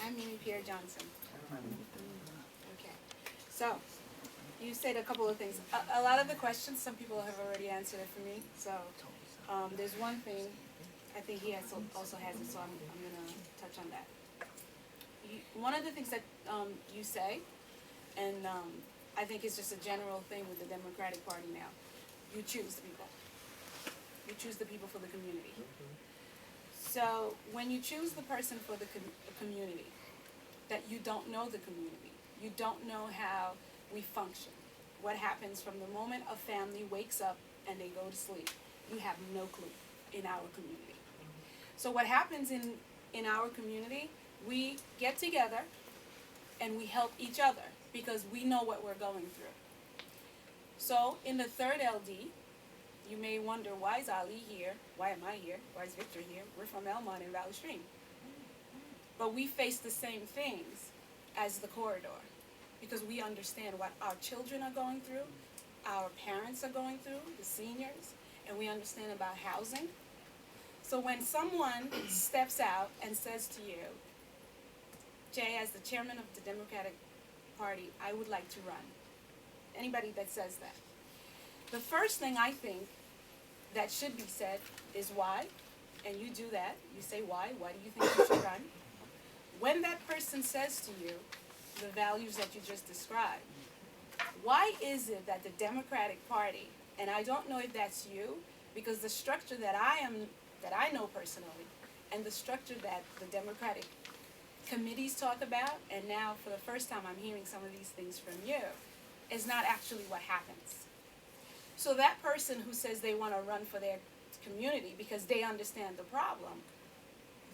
I'm Mimi Pierre Johnson. Okay. So, you said a couple of things. A lot of the questions, some people have already answered it for me. So, there's one thing, I think he also has it, so I'm going to touch on that. One of the things that you say, and I think it's just a general thing with the Democratic Party now, you choose the people. You choose the people for the community. So when you choose the person for the community, that you don't know the community, you don't know how we function, what happens from the moment a family wakes up and they go to sleep, you have no clue in our community. So what happens in our community, we get together and we help each other because we know what we're going through. So in the third LD, you may wonder, why is Ali here? Why am I here? Why is Victor here? We're from Elmont and Valley Stream. But we face the same things as the corridor because we understand what our children are going through, our parents are going through, the seniors, and we understand about housing. So when someone steps out and says to you, Jay, as the chairman of the Democratic Party, I would like to run. Anybody that says that. The first thing I think that should be said is why, and you do that. You say why. Why do you think you should run? When that person says to you the values that you just described, why is it that the Democratic Party, and I don't know if that's you, because the structure that I know personally, and the structure that the Democratic committees talk about, and now for the first time I'm hearing some of these things from you, is not actually what happens. So that person who says they want to run for their community because they understand the problem,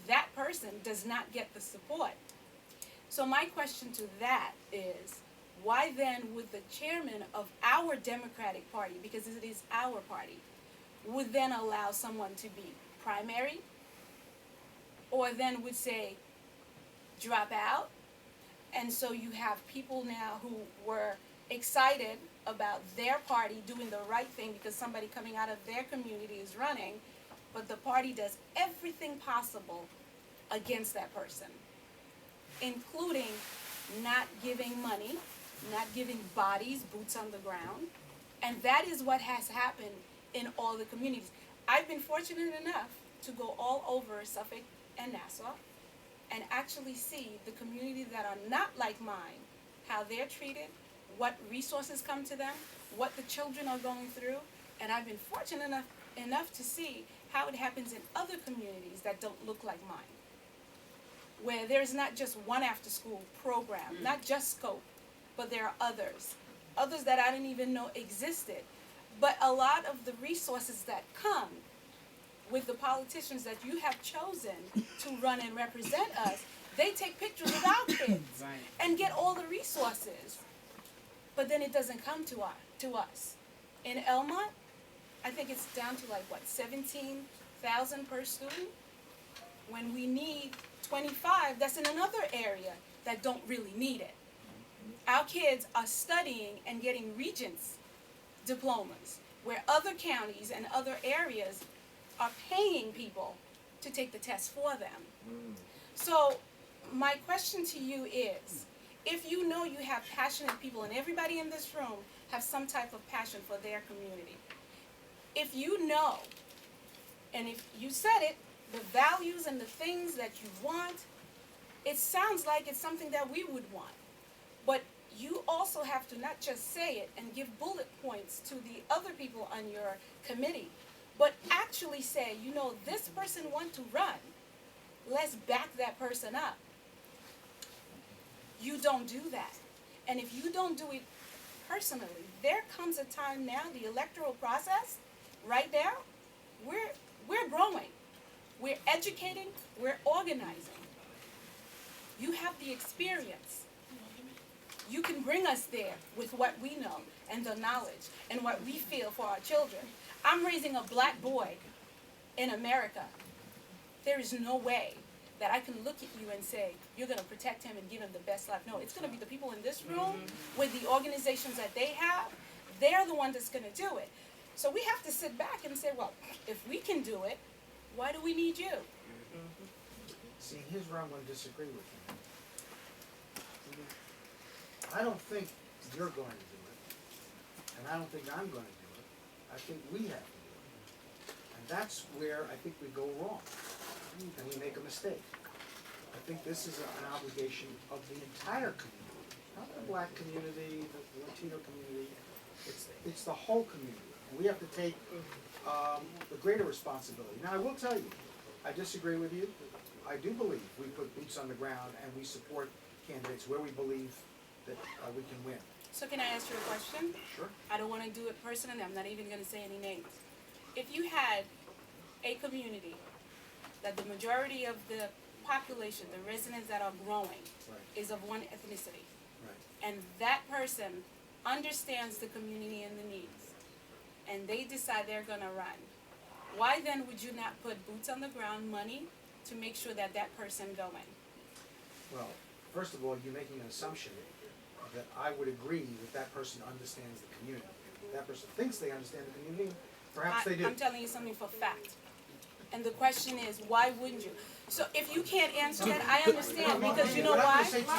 that person does not get the support. So my question to that is, why then would the chairman of our Democratic Party, because it is our party, would then allow someone to be primary, or then would say, drop out? And so you have people now who were excited about their party doing the right thing because somebody coming out of their community is running, but the party does everything possible against that person, including not giving money, not giving bodies, boots on the ground. And that is what has happened in all the communities. I've been fortunate enough to go all over Suffolk and Nassau and actually see the communities that are not like mine, how they're treated, what resources come to them, what the children are going through. And I've been fortunate enough to see how it happens in other communities that don't look like mine, where there's not just one after-school program, not just Scope, but there are others that I didn't even know existed. But a lot of the resources that come with the politicians that you have chosen to run and represent us, they take pictures of our kids and get all the resources. But then it doesn't come to us. In Elmont, I think it's down to like, what, 17,000 per student? When we need 25, that's in another area that don't really need it. Our kids are studying and getting Regents diplomas, where other counties and other areas are paying people to take the test for them. So my question to you is, if you know you have passionate people, and everybody in this room have some type of passion for their community, if you know, and if you said it, the values and the things that you want, it sounds like it's something that we would want. But you also have to not just say it and give bullet points to the other people on your committee, but actually say, you know, this person wants to run. Let's back that person up. You don't do that. And if you don't do it personally, there comes a time now, the electoral process, right now, we're growing. We're educating, we're organizing. You have the experience. You can bring us there with what we know and the knowledge and what we feel for our children. I'm raising a black boy in America. There is no way that I can look at you and say, you're going to protect him and give him the best life. No, it's going to be the people in this room with the organizations that they have. They're the one that's going to do it. So we have to sit back and say, well, if we can do it, why do we need you? See, here's where I'm going to disagree with you. I don't think you're going to do it, and I don't think I'm going to do it. I think we have to do it. And that's where I think we go wrong, and we make a mistake. I think this is an obligation of the entire community, not the black community, the Latino community. It's the whole community, and we have to take the greater responsibility. Now, I will tell you, I disagree with you. I do believe we put boots on the ground and we support candidates where we believe that we can win. So can I ask you a question? Sure. I don't want to do it personally. I'm not even going to say any names. If you had a community that the majority of the population, the residents that are growing, Right. is of one ethnicity, Right. and that person understands the community and the needs, and they decide they're going to run, why then would you not put boots on the ground money to make sure that that person going? Well, first of all, you're making an assumption that I would agree that that person understands the community. That person thinks they understand the community, perhaps they do. I'm telling you something for fact. And the question is, why wouldn't you? So if you can't answer that, I understand, because you know What I'm why? gonna say to you